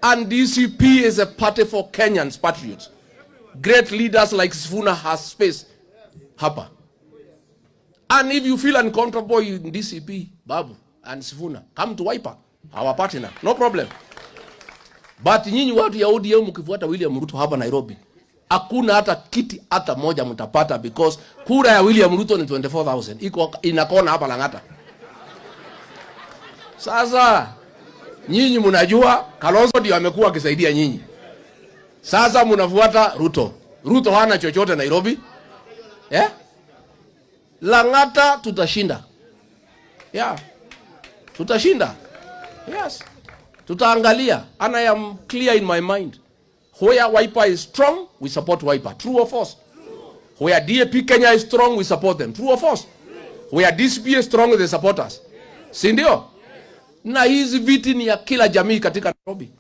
And DCP is a party for Kenyans, patriots. Great leaders like Sifuna has space hapa. And if you feel uncomfortable in DCP, Babu and Sifuna, come to Wiper, our partner, no problem. But nyinyi watu ya ODM mkifuata William Ruto hapa Nairobi, hakuna hata kiti hata moja mtapata, because kura ya William Ruto ni 24,000. Iko inakona hapa Lang'ata. Sasa nyinyi mnajua Kalonzo ndio amekuwa akisaidia nyinyi. Sasa mnafuata Ruto. Ruto hana chochote Nairobi. Lang'ata tutashinda. Tutashinda. Yes. Tutaangalia. And I am clear in my mind. Where Wiper is strong, we support Wiper. True or false? Where DAP Kenya is strong, we support them. True or false? Where DCP is strong, they support us. Si ndio? Na hizi viti ni ya kila jamii katika Nairobi.